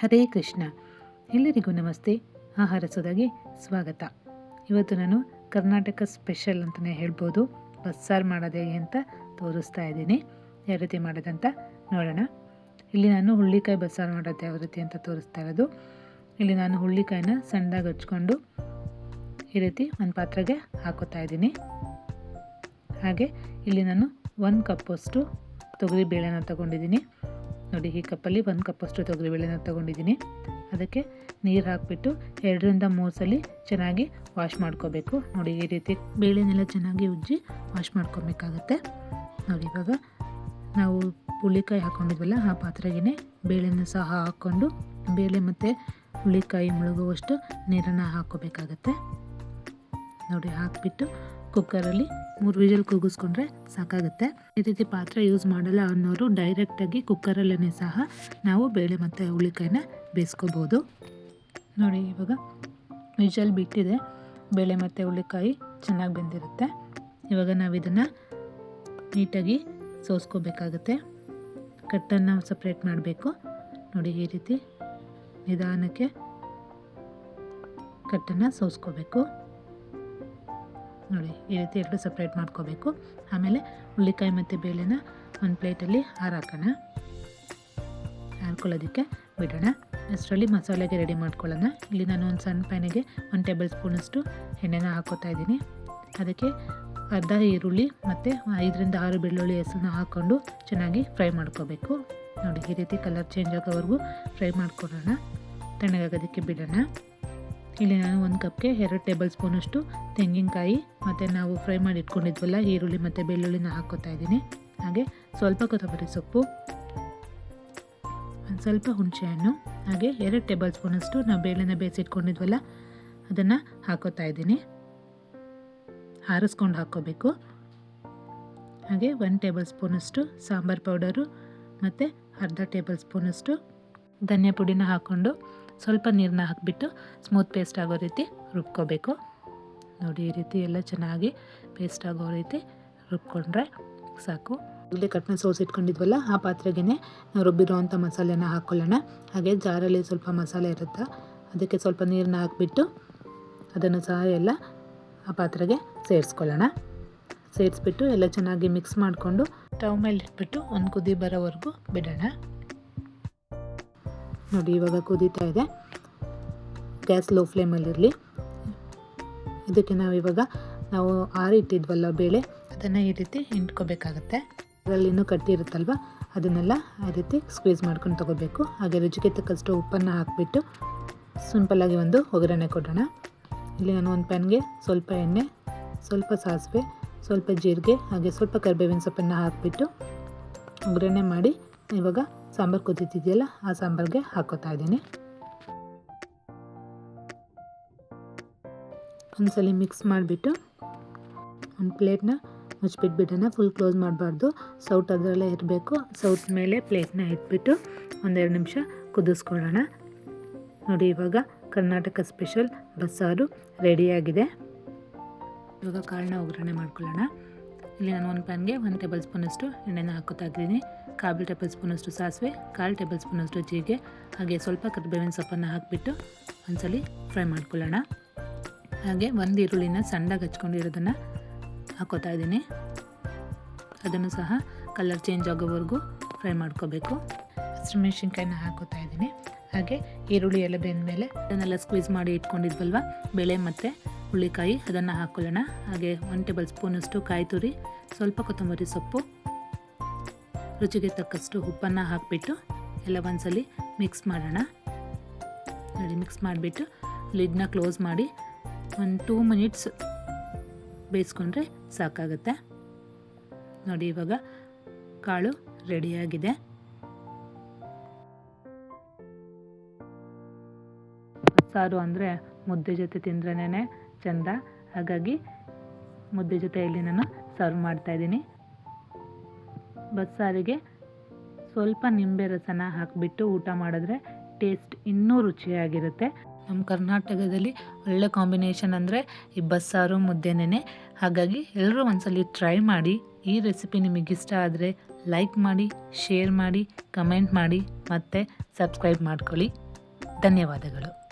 ಹರೇ ಕೃಷ್ಣ. ಎಲ್ಲರಿಗೂ ನಮಸ್ತೆ. ಆಹಾರ ಸೋದಾಗೆ ಸ್ವಾಗತ. ಇವತ್ತು ನಾನು ಕರ್ನಾಟಕ ಸ್ಪೆಷಲ್ ಅಂತಲೇ ಹೇಳ್ಬೋದು, ಬಸ್ಸಾರು ಮಾಡೋದು ಹೇಗೆ ಅಂತ ತೋರಿಸ್ತಾ ಇದ್ದೀನಿ. ಯಾವ ರೀತಿ ಮಾಡೋದಂತ ನೋಡೋಣ. ಇಲ್ಲಿ ನಾನು ಹುಳ್ಳಿಕಾಯಿ ಬಸ್ಸಾರು ಮಾಡೋದು ಯಾವ ರೀತಿ ಅಂತ ತೋರಿಸ್ತಾ ಇರೋದು. ಇಲ್ಲಿ ನಾನು ಹುಳ್ಳಿಕಾಯಿನ ಸಣ್ಣದಾಗಿ ಹಚ್ಕೊಂಡು ಈ ರೀತಿ ಒಂದು ಪಾತ್ರೆಗೆ ಹಾಕೋತಾ ಇದ್ದೀನಿ. ಹಾಗೆ ಇಲ್ಲಿ ನಾನು 1 ಕಪ್ಪಷ್ಟು ತೊಗರಿಬೇಳೆನ ತೊಗೊಂಡಿದ್ದೀನಿ. ನೋಡಿ, ಈ ಕಪ್ಪಲ್ಲಿ 1 ಕಪ್ಪಷ್ಟು ತೊಗರಿಬೇಳೆನ ತೊಗೊಂಡಿದ್ದೀನಿ. ಅದಕ್ಕೆ ನೀರು ಹಾಕಿಬಿಟ್ಟು 2ರಿಂದ 3 ಸಲ ಚೆನ್ನಾಗಿ ವಾಶ್ ಮಾಡ್ಕೋಬೇಕು. ನೋಡಿ, ಈ ರೀತಿ ಬೇಳೆನೆಲ್ಲ ಚೆನ್ನಾಗಿ ಉಜ್ಜಿ ವಾಶ್ ಮಾಡ್ಕೊಬೇಕಾಗತ್ತೆ. ನೋಡಿ, ಇವಾಗ ನಾವು ಹುಳ್ಳಿಕಾಯಿ ಹಾಕ್ಕೊಂಡಿದ್ವಲ್ಲ ಆ ಪಾತ್ರೆಗೆ ಬೇಳೆನ ಸಹ ಹಾಕ್ಕೊಂಡು ಬೇಳೆ ಮತ್ತು ಹುಳ್ಳಿಕಾಯಿ ಮುಳುಗುವಷ್ಟು ನೀರನ್ನು ಹಾಕ್ಕೋಬೇಕಾಗತ್ತೆ. ನೋಡಿ, ಹಾಕಿಬಿಟ್ಟು ಕುಕ್ಕರಲ್ಲಿ 3 ವಿಷಲ್ ಕೂಗಿಸ್ಕೊಂಡ್ರೆ ಸಾಕಾಗುತ್ತೆ. ಈ ರೀತಿ ಪಾತ್ರೆ ಯೂಸ್ ಮಾಡಲ್ಲ ಅನ್ನೋರು ಡೈರೆಕ್ಟಾಗಿ ಕುಕ್ಕರಲ್ಲೇ ಸಹ ನಾವು ಬೇಳೆ ಮತ್ತು ಹುಳ್ಳಿಕಾಯಿನ ಬೇಯಿಸ್ಕೋಬೋದು. ನೋಡಿ, ಇವಾಗ ವಿಷಲ್ ಬಿಟ್ಟಿದೆ, ಬೇಳೆ ಮತ್ತು ಹುಳ್ಳಿಕಾಯಿ ಚೆನ್ನಾಗಿ ಬೆಂದಿರುತ್ತೆ. ಇವಾಗ ನಾವು ಇದನ್ನು ನೀಟಾಗಿ ಸೋಸ್ಕೋಬೇಕಾಗತ್ತೆ. ಕಟ್ಟನ್ನು ಸಪ್ರೇಟ್ ಮಾಡಬೇಕು. ನೋಡಿ, ಈ ರೀತಿ ನಿಧಾನಕ್ಕೆ ಕಟ್ಟನ್ನು ಸೋಸ್ಕೋಬೇಕು. ನೋಡಿ, ಈ ರೀತಿ 2 ಸಪ್ರೇಟ್ ಮಾಡ್ಕೋಬೇಕು. ಆಮೇಲೆ ಹುಳ್ಳಿಕಾಯಿ ಮತ್ತು ಬೇಳೆನ ಒಂದು ಪ್ಲೇಟಲ್ಲಿ ಹಾರ್ಕೊಳ್ಳೋದಕ್ಕೆ ಬಿಡೋಣ. ಅಷ್ಟರಲ್ಲಿ ಮಸಾಲೆಗೆ ರೆಡಿ ಮಾಡ್ಕೊಳ್ಳೋಣ. ಇಲ್ಲಿ ನಾನು ಒಂದು ಸಣ್ಣ ಪ್ಯಾನಿಗೆ 1 ಟೇಬಲ್ ಸ್ಪೂನಷ್ಟು ಎಣ್ಣೆನ ಹಾಕೋತಾ ಇದ್ದೀನಿ. ಅದಕ್ಕೆ ಅರ್ಧ ಈರುಳ್ಳಿ ಮತ್ತು 5ರಿಂದ 6 ಬೆಳ್ಳುಳ್ಳಿ ಹೆಸರನ್ನ ಹಾಕ್ಕೊಂಡು ಚೆನ್ನಾಗಿ ಫ್ರೈ ಮಾಡ್ಕೋಬೇಕು. ನೋಡಿ, ಈ ರೀತಿ ಕಲರ್ ಚೇಂಜ್ ಆಗೋವರೆಗೂ ಫ್ರೈ ಮಾಡ್ಕೊಳ್ಳೋಣ. ತಣ್ಣಗಾಗೋದಕ್ಕೆ ಬಿಡೋಣ. ಇಲ್ಲಿ ನಾನು 1 ಕಪ್ಗೆ 2 ಟೇಬಲ್ ಸ್ಪೂನಷ್ಟು ತೆಂಗಿನಕಾಯಿ ಮತ್ತು ನಾವು ಫ್ರೈ ಮಾಡಿ ಇಟ್ಕೊಂಡಿದ್ವಲ್ಲ ಈರುಳ್ಳಿ ಮತ್ತು ಬೆಳ್ಳುಳ್ಳಿನ ಹಾಕ್ಕೋತಾ ಇದ್ದೀನಿ. ಹಾಗೆ ಸ್ವಲ್ಪ ಕೊತ್ತಂಬರಿ ಸೊಪ್ಪು, ಒಂದು ಸ್ವಲ್ಪ ಹುಣಸೆಹಣ್ಣು, ಹಾಗೆ 2 ಟೇಬಲ್ ಸ್ಪೂನಷ್ಟು ನಾವು ಬೇಳೆನ ಬೇಯಿಸಿಟ್ಕೊಂಡಿದ್ವಲ್ಲ ಅದನ್ನು ಹಾಕ್ಕೋತಾ ಇದ್ದೀನಿ. ಆರಿಸ್ಕೊಂಡು ಹಾಕ್ಕೋಬೇಕು. ಹಾಗೆ 1 ಟೇಬಲ್ ಸ್ಪೂನಷ್ಟು ಸಾಂಬಾರು ಪೌಡರು ಮತ್ತು ಅರ್ಧ ಟೇಬಲ್ ಸ್ಪೂನಷ್ಟು ಧನಿಯಾ ಪುಡಿನ ಹಾಕ್ಕೊಂಡು ಸ್ವಲ್ಪ ನೀರನ್ನ ಹಾಕಿಬಿಟ್ಟು ಸ್ಮೂತ್ ಪೇಸ್ಟ್ ಆಗೋ ರೀತಿ ರುಬ್ಕೋಬೇಕು. ನೋಡಿ, ಈ ರೀತಿ ಎಲ್ಲ ಚೆನ್ನಾಗಿ ಪೇಸ್ಟ್ ಆಗೋ ರೀತಿ ರುಬ್ಕೊಂಡ್ರೆ ಸಾಕು. ಇಲ್ಲಿ ಕಟ್ನ ಸೋಸಿಟ್ಕೊಂಡಿದ್ವಲ್ಲ ಆ ಪಾತ್ರೆಗೆ ನಾವು ರುಬ್ಬಿರೋವಂಥ ಮಸಾಲೆನ ಹಾಕ್ಕೊಳ್ಳೋಣ. ಹಾಗೆ ಜಾರಲ್ಲಿ ಸ್ವಲ್ಪ ಮಸಾಲೆ ಇರುತ್ತೆ, ಅದಕ್ಕೆ ಸ್ವಲ್ಪ ನೀರನ್ನ ಹಾಕಿಬಿಟ್ಟು ಅದನ್ನು ಸಹ ಎಲ್ಲ ಆ ಪಾತ್ರೆಗೆ ಸೇರಿಸ್ಕೊಳ್ಳೋಣ. ಸೇರಿಸ್ಬಿಟ್ಟು ಎಲ್ಲ ಚೆನ್ನಾಗಿ ಮಿಕ್ಸ್ ಮಾಡಿಕೊಂಡು ಸ್ಟವ್ ಮೇಲೆ ಇಟ್ಬಿಟ್ಟು ಒಂದು ಕುದಿ ಬರೋವರೆಗೂ ಬಿಡೋಣ. ನೋಡಿ, ಇವಾಗ ಕುದೀತಾ ಇದೆ. ಗ್ಯಾಸ್ ಲೋ ಫ್ಲೇಮಲ್ಲಿರಲಿ. ಇದಕ್ಕೆ ನಾವು ಆರಿಟ್ಟಿದ್ವಲ್ಲ ಬೇಳೆ, ಅದನ್ನು ಈ ರೀತಿ ಹಿಂಡ್ಕೋಬೇಕಾಗತ್ತೆ. ಅದರಲ್ಲಿ ಇನ್ನೂ ಕಟ್ಟಿರುತ್ತಲ್ವ, ಅದನ್ನೆಲ್ಲ ಆ ರೀತಿ ಸ್ಕ್ವೀಸ್ ಮಾಡ್ಕೊಂಡು ತೊಗೋಬೇಕು. ಹಾಗೆ ರುಚಿಗೆ ತಕ್ಕಷ್ಟು ಉಪ್ಪನ್ನು ಹಾಕಿಬಿಟ್ಟು ಸಿಂಪಲ್ಲಾಗಿ ಒಂದು ಒಗ್ಗರಣೆ ಕೊಡೋಣ. ಇಲ್ಲಿ ನಾನು ಒಂದು ಪ್ಯಾನ್ಗೆ ಸ್ವಲ್ಪ ಎಣ್ಣೆ, ಸ್ವಲ್ಪ ಸಾಸಿವೆ, ಸ್ವಲ್ಪ ಜೀರಿಗೆ, ಹಾಗೆ ಸ್ವಲ್ಪ ಕರಿಬೇವಿನ ಸೊಪ್ಪನ್ನು ಹಾಕಿಬಿಟ್ಟು ಒಗ್ಗರಣೆ ಮಾಡಿ ಇವಾಗ ಸಾಂಬಾರು ಕುದೀತಿದೆಯಲ್ಲ ಆ ಸಾಂಬಾರಿಗೆ ಹಾಕೋತಾ ಇದ್ದೀನಿ. ಒಂದ್ಸಲ ಮಿಕ್ಸ್ ಮಾಡಿಬಿಟ್ಟು ಒಂದು ಪ್ಲೇಟ್ನ ಮುಚ್ಚಿಬಿಟ್ಬಿಡೋಣ. ಫುಲ್ ಕ್ಲೋಸ್ ಮಾಡಬಾರ್ದು, ಸೌಟ್ ಅದರಲ್ಲೇ ಇರಬೇಕು. ಸೌಟ್ ಮೇಲೆ ಪ್ಲೇಟ್ನ ಇಟ್ಬಿಟ್ಟು 1-2 ನಿಮಿಷ ಕುದಿಸ್ಕೊಳ್ಳೋಣ. ನೋಡಿ, ಇವಾಗ ಕರ್ನಾಟಕ ಸ್ಪೆಷಲ್ ಬಸ್ಸಾರು ರೆಡಿಯಾಗಿದೆ. ಇವಾಗ ಕಾಳನ್ನ ಒಗ್ಗರಣೆ ಮಾಡ್ಕೊಳ್ಳೋಣ. ಇಲ್ಲಿ ನಾನು ಒಂದು ಪ್ಯಾನ್ಗೆ 1 ಟೇಬಲ್ ಸ್ಪೂನಷ್ಟು ಎಣ್ಣೆನ ಹಾಕೋತಾ ಇದ್ದೀನಿ. 1/4 ಟೇಬಲ್ ಸ್ಪೂನಷ್ಟು ಸಾಸಿವೆ, 1/4 ಟೇಬಲ್ ಸ್ಪೂನಷ್ಟು ಜೀರಿಗೆ, ಹಾಗೆ ಸ್ವಲ್ಪ ಕರಿಬೇವಿನ ಸೊಪ್ಪನ್ನು ಹಾಕಿಬಿಟ್ಟು ಒಂದ್ಸಲಿ ಫ್ರೈ ಮಾಡ್ಕೊಳ್ಳೋಣ. ಹಾಗೆ 1 ಈರುಳ್ಳಿನ ಸಣ್ಣದಾಗಿ ಹಚ್ಕೊಂಡಿರೋದನ್ನು ಹಾಕೋತಾ ಇದ್ದೀನಿ. ಅದನ್ನು ಸಹ ಕಲರ್ ಚೇಂಜ್ ಆಗೋವರೆಗೂ ಫ್ರೈ ಮಾಡ್ಕೋಬೇಕು. ಹಸಿಮೆಣಸಿನ್ಕಾಯಿನ ಹಾಕೋತಾ ಇದ್ದೀನಿ. ಹಾಗೆ ಈರುಳ್ಳಿ ಎಲ್ಲ ಬೆಂದಮೇಲೆ ಅದನ್ನೆಲ್ಲ ಸ್ಕ್ವೀಸ್ ಮಾಡಿ ಇಟ್ಕೊಂಡಿದ್ವಲ್ವ ಬೇಳೆ ಮತ್ತು ಹುಳ್ಳಿಕಾಯಿ, ಅದನ್ನು ಹಾಕ್ಕೊಳ್ಳೋಣ. ಹಾಗೆ 1 ಟೇಬಲ್ ಸ್ಪೂನಷ್ಟು ಕಾಯಿ ತುರಿ, ಸ್ವಲ್ಪ ಕೊತ್ತಂಬರಿ ಸೊಪ್ಪು, ರುಚಿಗೆ ತಕ್ಕಷ್ಟು ಉಪ್ಪನ್ನು ಹಾಕಿಬಿಟ್ಟು ಎಲ್ಲ ಒಂದ್ಸಲಿ ಮಿಕ್ಸ್ ಮಾಡೋಣ. ನೋಡಿ, ಮಿಕ್ಸ್ ಮಾಡಿಬಿಟ್ಟು ಲಿಡ್ನ ಕ್ಲೋಸ್ ಮಾಡಿ ಒಂದು 2 ಮಿನಿಟ್ಸ್ ಬೇಯಿಸ್ಕೊಂಡ್ರೆ ಸಾಕಾಗುತ್ತೆ. ನೋಡಿ, ಇವಾಗ ಕಾಳು ರೆಡಿಯಾಗಿದೆ. ಸಾರು ಅಂದರೆ ಮುದ್ದೆ ಜೊತೆ ತಿಂದ್ರೇ ಚೆಂದ. ಹಾಗಾಗಿ ಮುದ್ದೆ ಜೊತೆಯಲ್ಲಿ ನಾನು ಸರ್ವ್ ಮಾಡ್ತಾಯಿದ್ದೀನಿ. ಬಸ್ಸಾರಿಗೆ ಸ್ವಲ್ಪ ನಿಂಬೆ ರಸನ ಹಾಕಿಬಿಟ್ಟು ಊಟ ಮಾಡಿದ್ರೆ ಟೇಸ್ಟ್ ಇನ್ನೂ ರುಚಿಯಾಗಿರುತ್ತೆ. ನಮ್ಮ ಕರ್ನಾಟಕದಲ್ಲಿ ಒಳ್ಳೆ ಕಾಂಬಿನೇಷನ್ ಅಂದರೆ ಈ ಬಸ್ಸಾರು ಮುದ್ದೆನೇ. ಹಾಗಾಗಿ ಎಲ್ಲರೂ ಒಂದ್ಸಲಿ ಟ್ರೈ ಮಾಡಿ. ಈ ರೆಸಿಪಿ ನಿಮಗೆ ಇಷ್ಟ ಆದರೆ ಲೈಕ್ ಮಾಡಿ, ಶೇರ್ ಮಾಡಿ, ಕಮೆಂಟ್ ಮಾಡಿ ಮತ್ತು ಸಬ್ಸ್ಕ್ರೈಬ್ ಮಾಡ್ಕೊಳ್ಳಿ. ಧನ್ಯವಾದಗಳು.